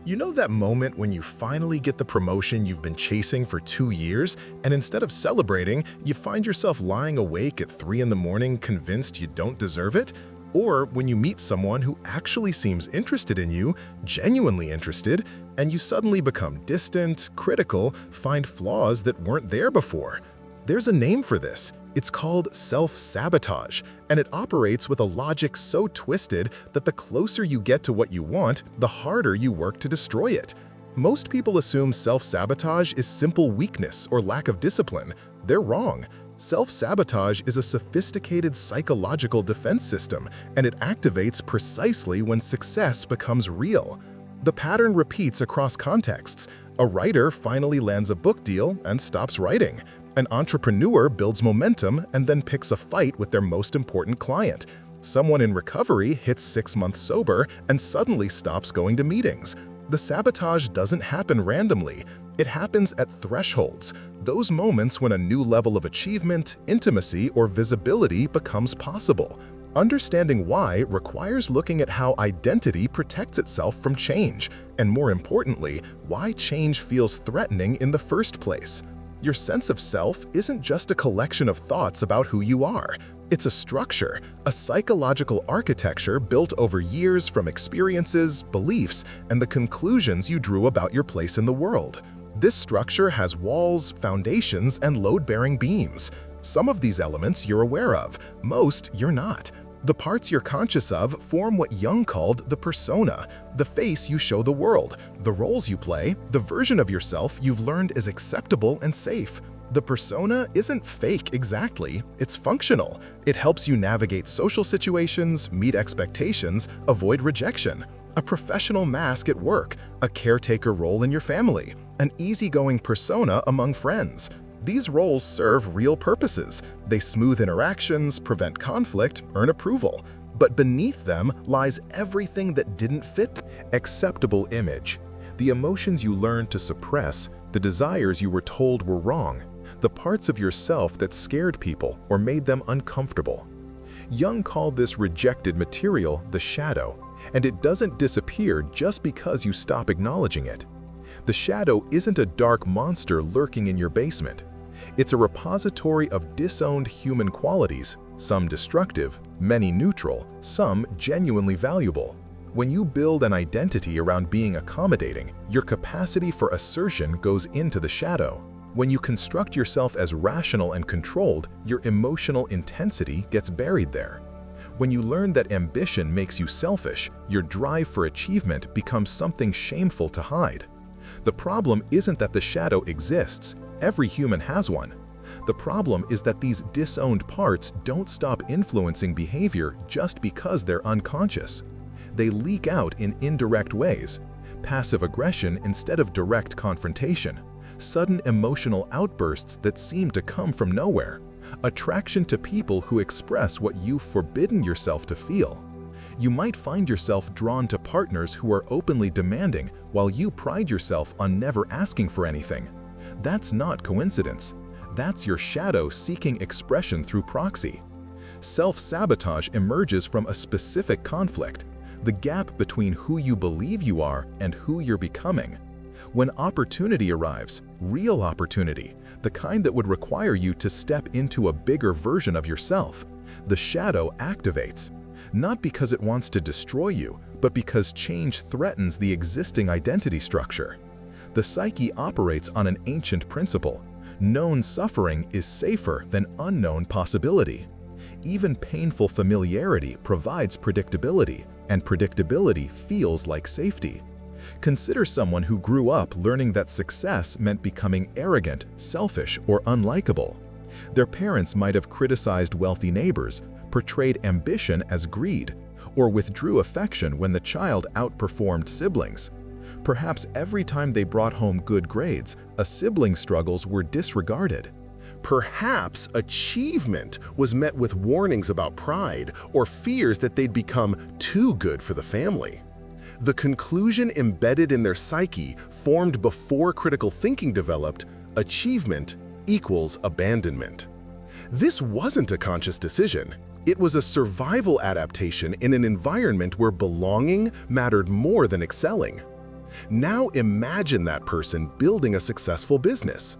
You know that moment when you finally get the promotion you've been chasing for 2 years, and instead of celebrating, you find yourself lying awake at 3 in the morning convinced you don't deserve it? Or when you meet someone who actually seems interested in you, genuinely interested, and you suddenly become distant, critical, find flaws that weren't there before. There's a name for this. It's called self-sabotage, and it operates with a logic so twisted that the closer you get to what you want, the harder you work to destroy it. Most people assume self-sabotage is simple weakness or lack of discipline. They're wrong. Self-sabotage is a sophisticated psychological defense system, and it activates precisely when success becomes real. The pattern repeats across contexts. A writer finally lands a book deal and stops writing. An entrepreneur builds momentum and then picks a fight with their most important client. Someone in recovery hits 6 months sober and suddenly stops going to meetings. The sabotage doesn't happen randomly. It happens at thresholds, those moments when a new level of achievement, intimacy, or visibility becomes possible. Understanding why requires looking at how identity protects itself from change, and more importantly, why change feels threatening in the first place. Your sense of self isn't just a collection of thoughts about who you are. It's a structure, a psychological architecture built over years from experiences, beliefs, and the conclusions you drew about your place in the world. This structure has walls, foundations, and load-bearing beams. Some of these elements you're aware of, most you're not. The parts you're conscious of form what Jung called the persona, the face you show the world, the roles you play, the version of yourself you've learned is acceptable and safe. The persona isn't fake exactly, it's functional. It helps you navigate social situations, meet expectations, avoid rejection. A professional mask at work, a caretaker role in your family, an easygoing persona among friends. These roles serve real purposes. They smooth interactions, prevent conflict, earn approval. But beneath them lies everything that didn't fit. Acceptable image. The emotions you learned to suppress, the desires you were told were wrong, the parts of yourself that scared people or made them uncomfortable. Jung called this rejected material the shadow, and it doesn't disappear just because you stop acknowledging it. The shadow isn't a dark monster lurking in your basement. It's a repository of disowned human qualities, some destructive, many neutral, some genuinely valuable. When you build an identity around being accommodating, your capacity for assertion goes into the shadow. When you construct yourself as rational and controlled, your emotional intensity gets buried there. When you learn that ambition makes you selfish, your drive for achievement becomes something shameful to hide. The problem isn't that the shadow exists. Every human has one. The problem is that these disowned parts don't stop influencing behavior just because they're unconscious. They leak out in indirect ways. Passive aggression instead of direct confrontation. Sudden emotional outbursts that seem to come from nowhere. Attraction to people who express what you've forbidden yourself to feel. You might find yourself drawn to partners who are openly demanding while you pride yourself on never asking for anything. That's not coincidence. That's your shadow seeking expression through proxy. Self-sabotage emerges from a specific conflict, the gap between who you believe you are and who you're becoming. When opportunity arrives, real opportunity, the kind that would require you to step into a bigger version of yourself, the shadow activates. Not because it wants to destroy you, but because change threatens the existing identity structure. The psyche operates on an ancient principle. Known suffering is safer than unknown possibility. Even painful familiarity provides predictability, and predictability feels like safety. Consider someone who grew up learning that success meant becoming arrogant, selfish, or unlikable. Their parents might have criticized wealthy neighbors, portrayed ambition as greed, or withdrew affection when the child outperformed siblings. Perhaps every time they brought home good grades, a sibling's struggles were disregarded. Perhaps achievement was met with warnings about pride or fears that they'd become too good for the family. The conclusion embedded in their psyche, formed before critical thinking developed, achievement equals abandonment. This wasn't a conscious decision. It was a survival adaptation in an environment where belonging mattered more than excelling. Now imagine that person building a successful business.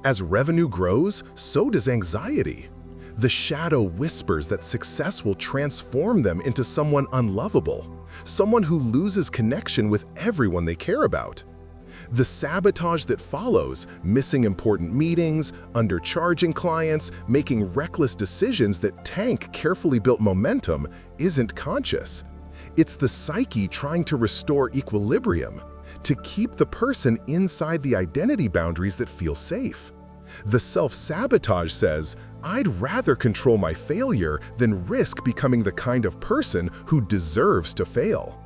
As revenue grows, so does anxiety. The shadow whispers that success will transform them into someone unlovable, someone who loses connection with everyone they care about. The sabotage that follows, missing important meetings, undercharging clients, making reckless decisions that tank carefully built momentum, isn't conscious. It's the psyche trying to restore equilibrium, to keep the person inside the identity boundaries that feel safe. The self-sabotage says, "I'd rather control my failure than risk becoming the kind of person who deserves to fail."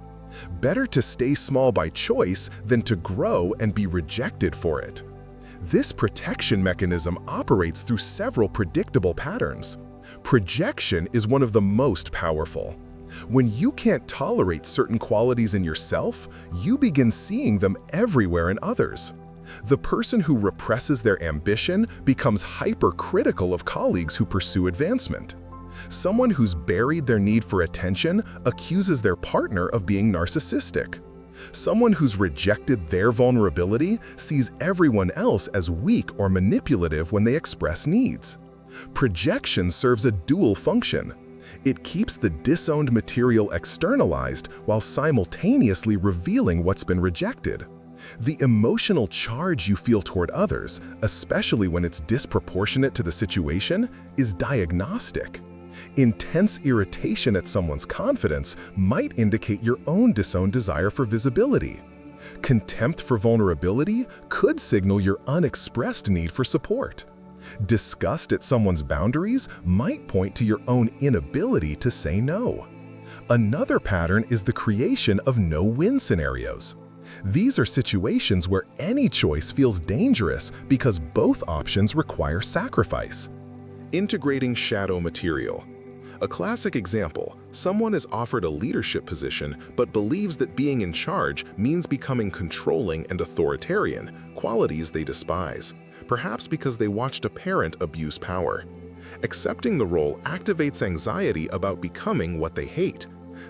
Better to stay small by choice than to grow and be rejected for it. This protection mechanism operates through several predictable patterns. Projection is one of the most powerful. When you can't tolerate certain qualities in yourself, you begin seeing them everywhere in others. The person who represses their ambition becomes hypercritical of colleagues who pursue advancement. Someone who's buried their need for attention accuses their partner of being narcissistic. Someone who's rejected their vulnerability sees everyone else as weak or manipulative when they express needs. Projection serves a dual function. It keeps the disowned material externalized while simultaneously revealing what's been rejected. The emotional charge you feel toward others, especially when it's disproportionate to the situation, is diagnostic. Intense irritation at someone's confidence might indicate your own disowned desire for visibility. Contempt for vulnerability could signal your unexpressed need for support. Disgust at someone's boundaries might point to your own inability to say no. Another pattern is the creation of no-win scenarios. These are situations where any choice feels dangerous because both options require sacrifice. Integrating shadow material. A classic example, someone is offered a leadership position but believes that being in charge means becoming controlling and authoritarian, qualities they despise, perhaps because they watched a parent abuse power. Accepting the role activates anxiety about becoming what they hate.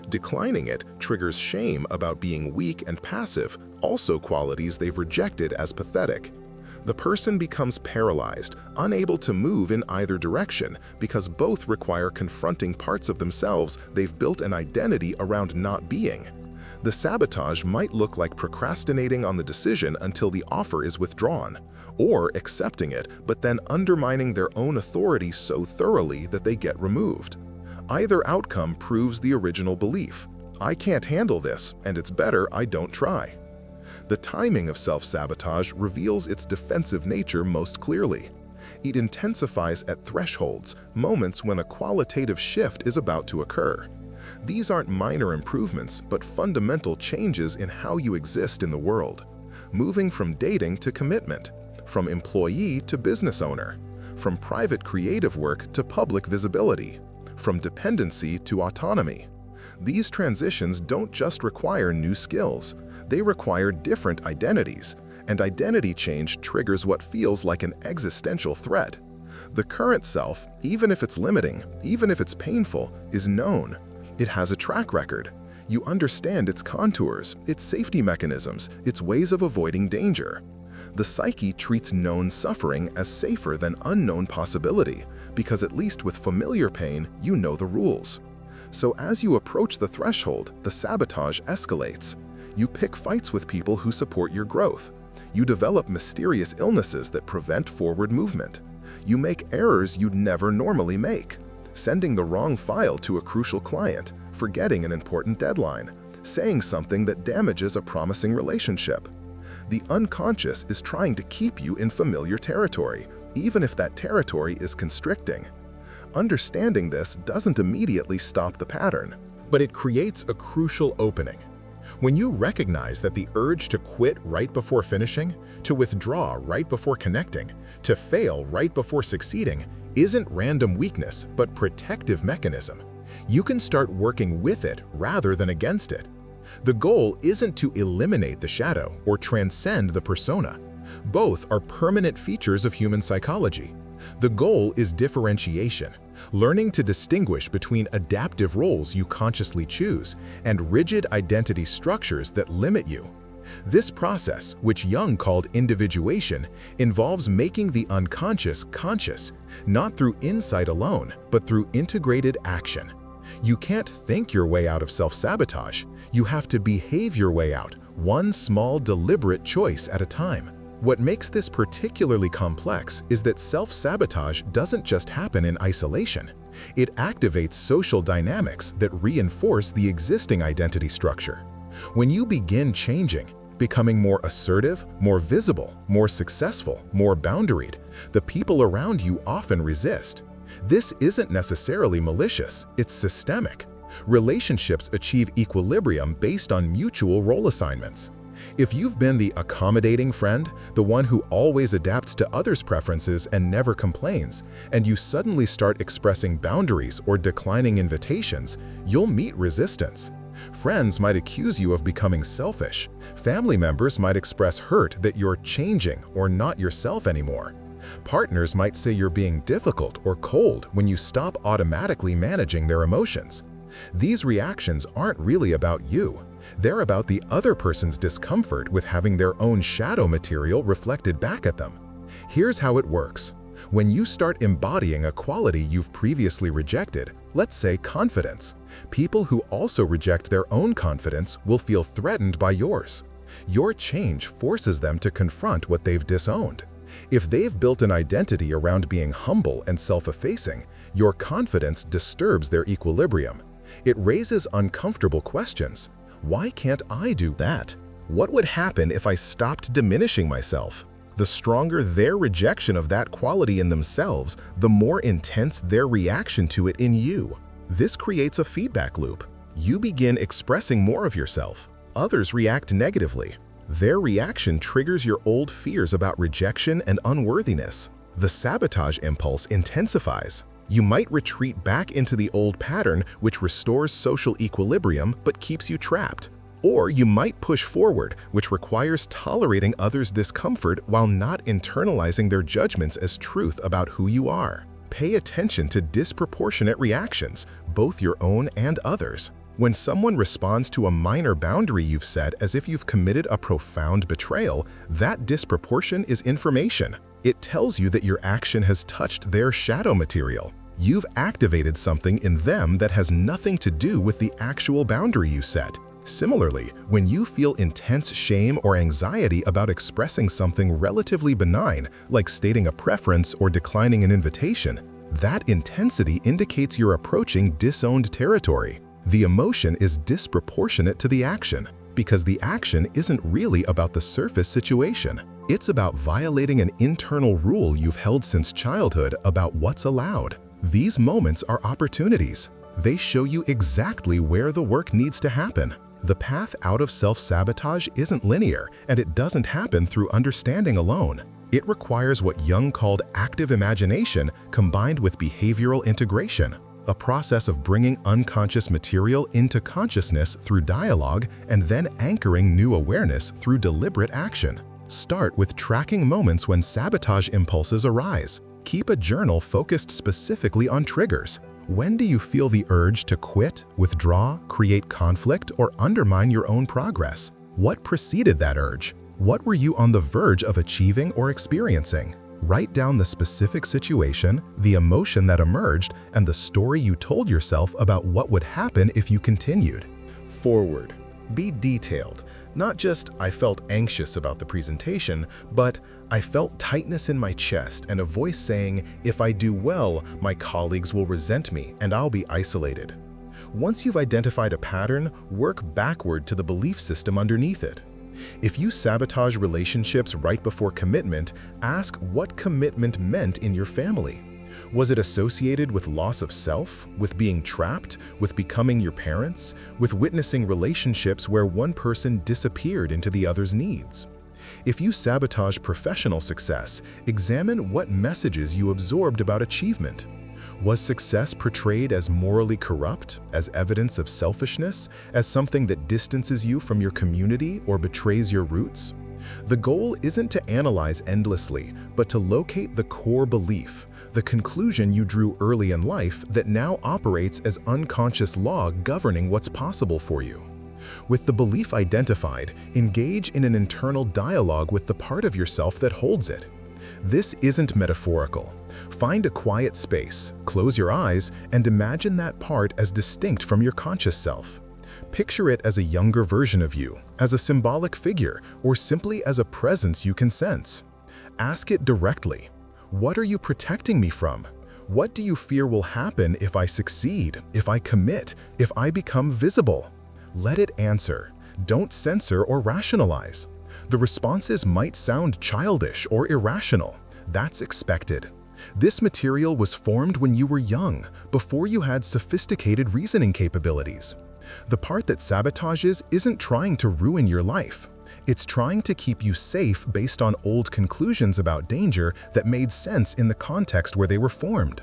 Declining it triggers shame about being weak and passive, also qualities they've rejected as pathetic. The person becomes paralyzed, unable to move in either direction because both require confronting parts of themselves they've built an identity around not being. The sabotage might look like procrastinating on the decision until the offer is withdrawn, or accepting it but then undermining their own authority so thoroughly that they get removed. Either outcome proves the original belief, "I can't handle this, and it's better I don't try." The timing of self-sabotage reveals its defensive nature most clearly. It intensifies at thresholds, moments when a qualitative shift is about to occur. These aren't minor improvements, but fundamental changes in how you exist in the world. Moving from dating to commitment, from employee to business owner, from private creative work to public visibility, from dependency to autonomy. These transitions don't just require new skills, they require different identities, and identity change triggers what feels like an existential threat. The current self, even if it's limiting, even if it's painful, is known. It has a track record. You understand its contours, its safety mechanisms, its ways of avoiding danger. The psyche treats known suffering as safer than unknown possibility, because at least with familiar pain, you know the rules. So as you approach the threshold, the sabotage escalates. You pick fights with people who support your growth. You develop mysterious illnesses that prevent forward movement. You make errors you'd never normally make, sending the wrong file to a crucial client, forgetting an important deadline, saying something that damages a promising relationship. The unconscious is trying to keep you in familiar territory, even if that territory is constricting. Understanding this doesn't immediately stop the pattern, but it creates a crucial opening. When you recognize that the urge to quit right before finishing, to withdraw right before connecting, to fail right before succeeding, isn't random weakness but protective mechanism, you can start working with it rather than against it. The goal isn't to eliminate the shadow or transcend the persona. Both are permanent features of human psychology. The goal is differentiation, learning to distinguish between adaptive roles you consciously choose and rigid identity structures that limit you. This process, which Jung called individuation, involves making the unconscious conscious, not through insight alone, but through integrated action. You can't think your way out of self-sabotage. You have to behave your way out, one small deliberate choice at a time. What makes this particularly complex is that self-sabotage doesn't just happen in isolation. It activates social dynamics that reinforce the existing identity structure. When you begin changing, becoming more assertive, more visible, more successful, more boundaried, the people around you often resist. This isn't necessarily malicious, it's systemic. Relationships achieve equilibrium based on mutual role assignments. If you've been the accommodating friend, the one who always adapts to others' preferences and never complains, and you suddenly start expressing boundaries or declining invitations, you'll meet resistance. Friends might accuse you of becoming selfish. Family members might express hurt that you're changing or not yourself anymore. Partners might say you're being difficult or cold when you stop automatically managing their emotions. These reactions aren't really about you. They're about the other person's discomfort with having their own shadow material reflected back at them. Here's how it works. When you start embodying a quality you've previously rejected, let's say confidence, people who also reject their own confidence will feel threatened by yours. Your change forces them to confront what they've disowned. If they've built an identity around being humble and self-effacing, your confidence disturbs their equilibrium. It raises uncomfortable questions. Why can't I do that? What would happen if I stopped diminishing myself? The stronger their rejection of that quality in themselves, the more intense their reaction to it in you. This creates a feedback loop. You begin expressing more of yourself. Others react negatively. Their reaction triggers your old fears about rejection and unworthiness. The sabotage impulse intensifies. You might retreat back into the old pattern, which restores social equilibrium but keeps you trapped. Or you might push forward, which requires tolerating others' discomfort while not internalizing their judgments as truth about who you are. Pay attention to disproportionate reactions, both your own and others. When someone responds to a minor boundary you've set as if you've committed a profound betrayal, that disproportion is information. It tells you that your action has touched their shadow material. You've activated something in them that has nothing to do with the actual boundary you set. Similarly, when you feel intense shame or anxiety about expressing something relatively benign, like stating a preference or declining an invitation, that intensity indicates you're approaching disowned territory. The emotion is disproportionate to the action, because the action isn't really about the surface situation. It's about violating an internal rule you've held since childhood about what's allowed. These moments are opportunities. They show you exactly where the work needs to happen. The path out of self-sabotage isn't linear, and it doesn't happen through understanding alone. It requires what Jung called active imagination combined with behavioral integration, a process of bringing unconscious material into consciousness through dialogue and then anchoring new awareness through deliberate action. Start with tracking moments when sabotage impulses arise. Keep a journal focused specifically on triggers. When do you feel the urge to quit, withdraw, create conflict, or undermine your own progress? What preceded that urge? What were you on the verge of achieving or experiencing? Write down the specific situation, the emotion that emerged, and the story you told yourself about what would happen if you continued. Forward. Be detailed. Not just, I felt anxious about the presentation, but I felt tightness in my chest and a voice saying, if I do well, my colleagues will resent me and I'll be isolated. Once you've identified a pattern, work backward to the belief system underneath it. If you sabotage relationships right before commitment, ask what commitment meant in your family. Was it associated with loss of self, with being trapped, with becoming your parents, with witnessing relationships where one person disappeared into the other's needs? If you sabotage professional success, examine what messages you absorbed about achievement. Was success portrayed as morally corrupt, as evidence of selfishness, as something that distances you from your community or betrays your roots? The goal isn't to analyze endlessly, but to locate the core belief, the conclusion you drew early in life that now operates as unconscious law governing what's possible for you. With the belief identified, engage in an internal dialogue with the part of yourself that holds it. This isn't metaphorical. Find a quiet space, close your eyes, and imagine that part as distinct from your conscious self. Picture it as a younger version of you, as a symbolic figure, or simply as a presence you can sense. Ask it directly. What are you protecting me from? What do you fear will happen if I succeed, if I commit, if I become visible? Let it answer. Don't censor or rationalize. The responses might sound childish or irrational. That's expected. This material was formed when you were young, before you had sophisticated reasoning capabilities. The part that sabotages isn't trying to ruin your life. It's trying to keep you safe based on old conclusions about danger that made sense in the context where they were formed.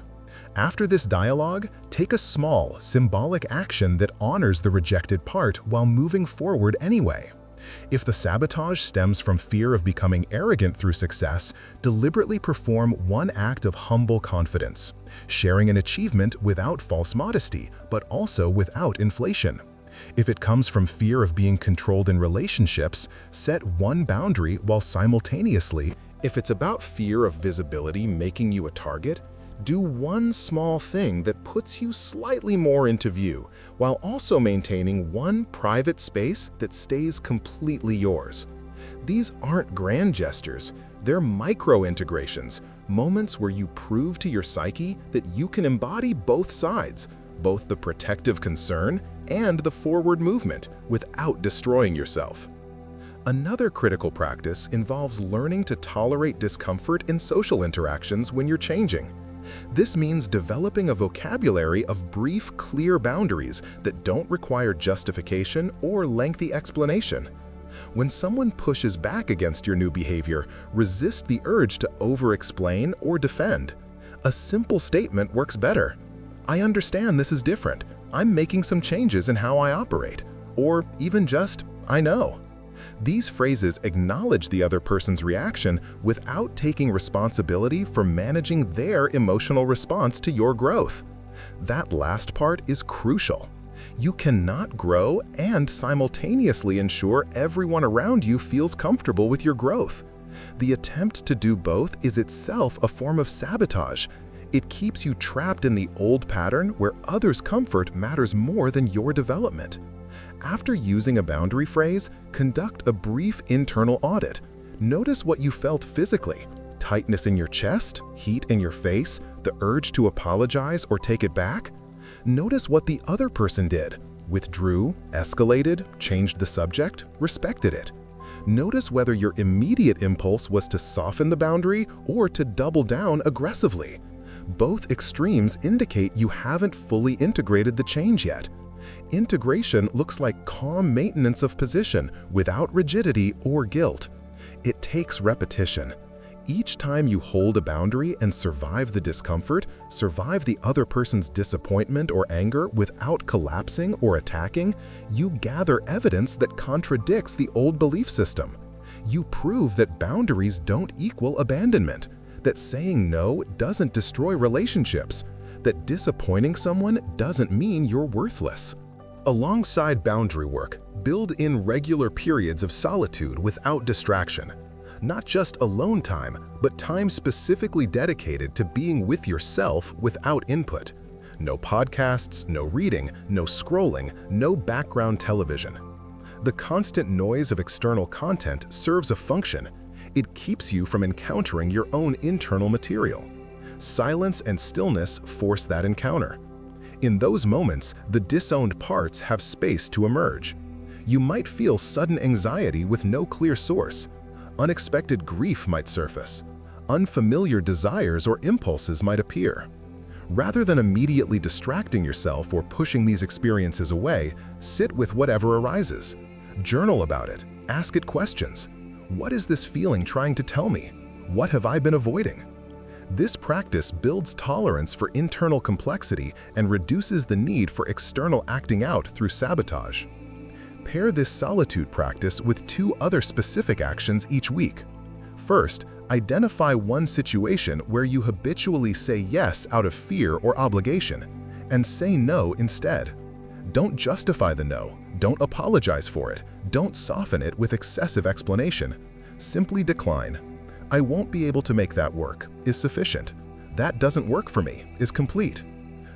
After this dialogue, take a small, symbolic action that honors the rejected part while moving forward anyway. If the sabotage stems from fear of becoming arrogant through success, deliberately perform one act of humble confidence, sharing an achievement without false modesty, but also without inflation. If it comes from fear of being controlled in relationships, set one boundary while simultaneously. If it's about fear of visibility making you a target, do one small thing that puts you slightly more into view, while also maintaining one private space that stays completely yours. These aren't grand gestures, they're micro-integrations, moments where you prove to your psyche that you can embody both sides, both the protective concern and the forward movement, without destroying yourself. Another critical practice involves learning to tolerate discomfort in social interactions when you're changing. This means developing a vocabulary of brief, clear boundaries that don't require justification or lengthy explanation. When someone pushes back against your new behavior, resist the urge to over-explain or defend. A simple statement works better. I understand this is different. I'm making some changes in how I operate. Or even just, I know. These phrases acknowledge the other person's reaction without taking responsibility for managing their emotional response to your growth. That last part is crucial. You cannot grow and simultaneously ensure everyone around you feels comfortable with your growth. The attempt to do both is itself a form of sabotage. It keeps you trapped in the old pattern where others' comfort matters more than your development. After using a boundary phrase, conduct a brief internal audit. Notice what you felt physically: tightness in your chest, heat in your face, the urge to apologize or take it back. Notice what the other person did: withdrew, escalated, changed the subject, respected it. Notice whether your immediate impulse was to soften the boundary or to double down aggressively. Both extremes indicate you haven't fully integrated the change yet. Integration looks like calm maintenance of position without rigidity or guilt. It takes repetition. Each time you hold a boundary and survive the discomfort, survive the other person's disappointment or anger without collapsing or attacking, you gather evidence that contradicts the old belief system. You prove that boundaries don't equal abandonment, that saying no doesn't destroy relationships, that disappointing someone doesn't mean you're worthless. Alongside boundary work, build in regular periods of solitude without distraction. Not just alone time, but time specifically dedicated to being with yourself without input. No podcasts, no reading, no scrolling, no background television. The constant noise of external content serves a function. It keeps you from encountering your own internal material. Silence and stillness force that encounter. In those moments, the disowned parts have space to emerge. You might feel sudden anxiety with no clear source. Unexpected grief might surface. Unfamiliar desires or impulses might appear. Rather than immediately distracting yourself or pushing these experiences away, sit with whatever arises. Journal about it. Ask it questions. What is this feeling trying to tell me? What have I been avoiding? This practice builds tolerance for internal complexity and reduces the need for external acting out through sabotage. Pair this solitude practice with 2 other specific actions each week. First, identify one situation where you habitually say yes out of fear or obligation, and say no instead. Don't justify the no, Don't apologize for it. Don't soften it with excessive explanation. Simply decline. "I won't be able to make that work" is sufficient. "That doesn't work for me" is complete.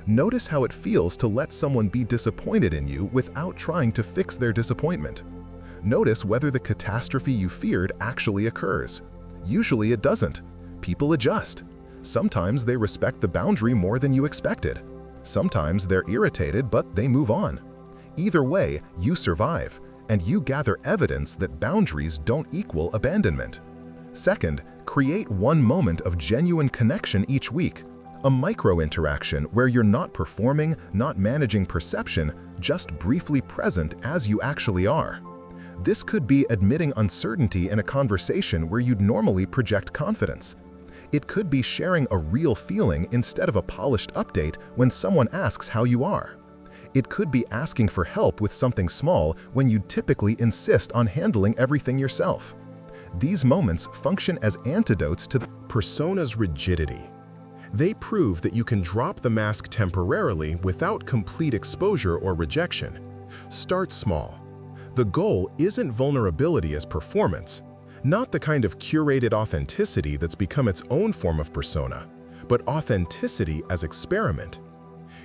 Notice how it feels to let someone be disappointed in you without trying to fix their disappointment. Notice whether the catastrophe you feared actually occurs. Usually it doesn't. People adjust. Sometimes they respect the boundary more than you expected. Sometimes they're irritated, but they move on. Either way, you survive, and you gather evidence that boundaries don't equal abandonment. Second, create one moment of genuine connection each week. A micro-interaction where you're not performing, not managing perception, just briefly present as you actually are. This could be admitting uncertainty in a conversation where you'd normally project confidence. It could be sharing a real feeling instead of a polished update when someone asks how you are. It could be asking for help with something small when you typically insist on handling everything yourself. These moments function as antidotes to the persona's rigidity. They prove that you can drop the mask temporarily without complete exposure or rejection. Start small. The goal isn't vulnerability as performance, not the kind of curated authenticity that's become its own form of persona, but authenticity as experiment.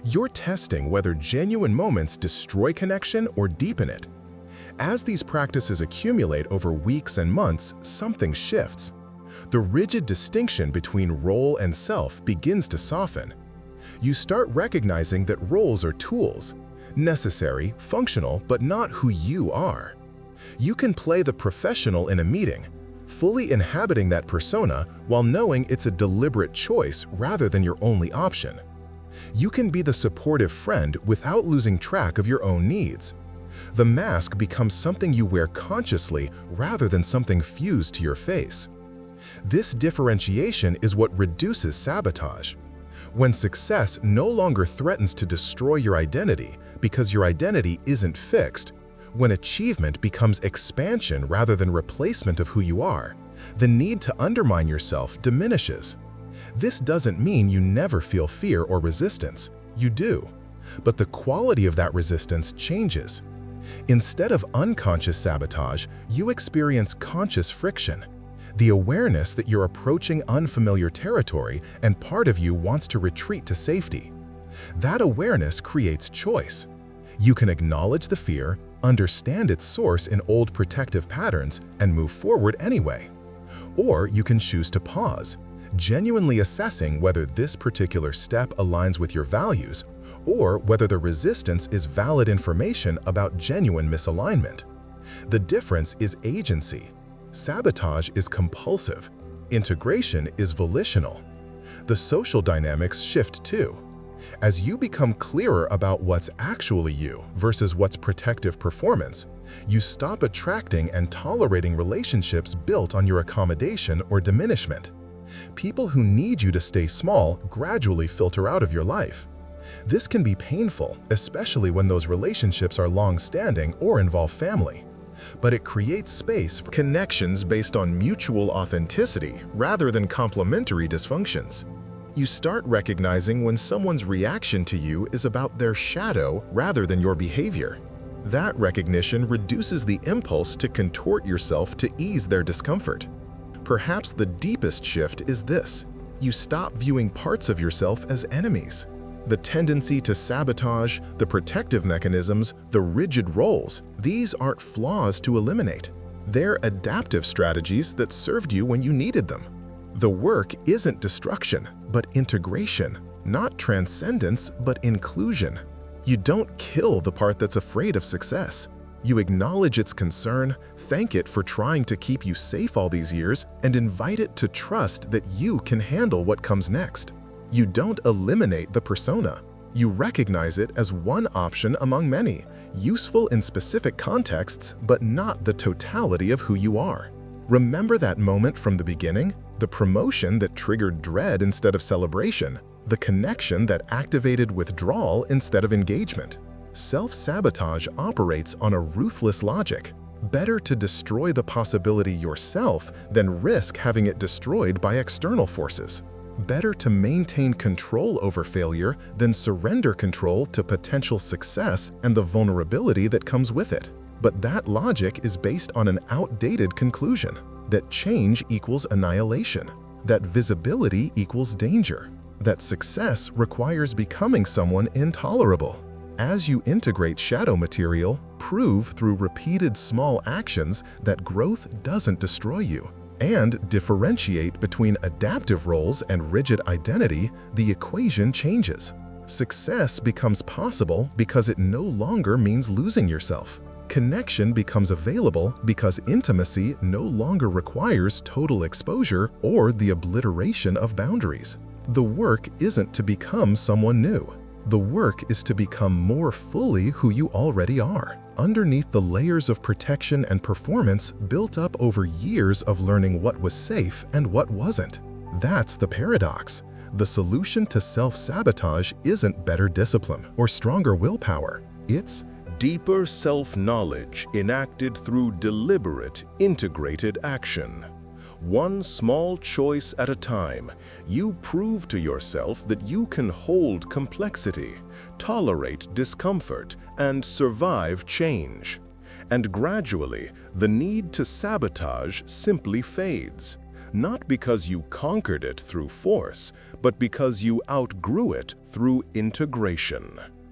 You're testing whether genuine moments destroy connection or deepen it. As these practices accumulate over weeks and months, something shifts. The rigid distinction between role and self begins to soften. You start recognizing that roles are tools, necessary, functional, but not who you are. You can play the professional in a meeting, fully inhabiting that persona while knowing it's a deliberate choice rather than your only option. You can be the supportive friend without losing track of your own needs. The mask becomes something you wear consciously rather than something fused to your face. This differentiation is what reduces sabotage. When success no longer threatens to destroy your identity because your identity isn't fixed, when achievement becomes expansion rather than replacement of who you are, the need to undermine yourself diminishes. This doesn't mean you never feel fear or resistance. You do. But the quality of that resistance changes. Instead of unconscious sabotage, you experience conscious friction. The awareness that you're approaching unfamiliar territory and part of you wants to retreat to safety. That awareness creates choice. You can acknowledge the fear, understand its source in old protective patterns, and move forward anyway. Or you can choose to pause, genuinely assessing whether this particular step aligns with your values or whether the resistance is valid information about genuine misalignment. The difference is agency. Sabotage is compulsive. Integration is volitional. The social dynamics shift too. As you become clearer about what's actually you versus what's protective performance, you stop attracting and tolerating relationships built on your accommodation or diminishment. People who need you to stay small gradually filter out of your life. This can be painful, especially when those relationships are long-standing or involve family. But it creates space for connections based on mutual authenticity rather than complementary dysfunctions. You start recognizing when someone's reaction to you is about their shadow rather than your behavior. That recognition reduces the impulse to contort yourself to ease their discomfort. Perhaps the deepest shift is this: you stop viewing parts of yourself as enemies. The tendency to sabotage, the protective mechanisms, the rigid roles, these aren't flaws to eliminate. They're adaptive strategies that served you when you needed them. The work isn't destruction, but integration, not transcendence, but inclusion. You don't kill the part that's afraid of success. You acknowledge its concern, thank it for trying to keep you safe all these years, and invite it to trust that you can handle what comes next. You don't eliminate the persona. You recognize it as one option among many, useful in specific contexts, but not the totality of who you are. Remember that moment from the beginning? The promotion that triggered dread instead of celebration, the connection that activated withdrawal instead of engagement. Self-sabotage operates on a ruthless logic. Better to destroy the possibility yourself than risk having it destroyed by external forces. Better to maintain control over failure than surrender control to potential success and the vulnerability that comes with it. But that logic is based on an outdated conclusion that change equals annihilation, that visibility equals danger, that success requires becoming someone intolerable. As you integrate shadow material, prove through repeated small actions that growth doesn't destroy you, and differentiate between adaptive roles and rigid identity, the equation changes. Success becomes possible because it no longer means losing yourself. Connection becomes available because intimacy no longer requires total exposure or the obliteration of boundaries. The work isn't to become someone new. The work is to become more fully who you already are, underneath the layers of protection and performance built up over years of learning what was safe and what wasn't. That's the paradox. The solution to self-sabotage isn't better discipline or stronger willpower. It's deeper self-knowledge enacted through deliberate, integrated action. One small choice at a time, you prove to yourself that you can hold complexity, tolerate discomfort, and survive change. And gradually, the need to sabotage simply fades, not because you conquered it through force, but because you outgrew it through integration.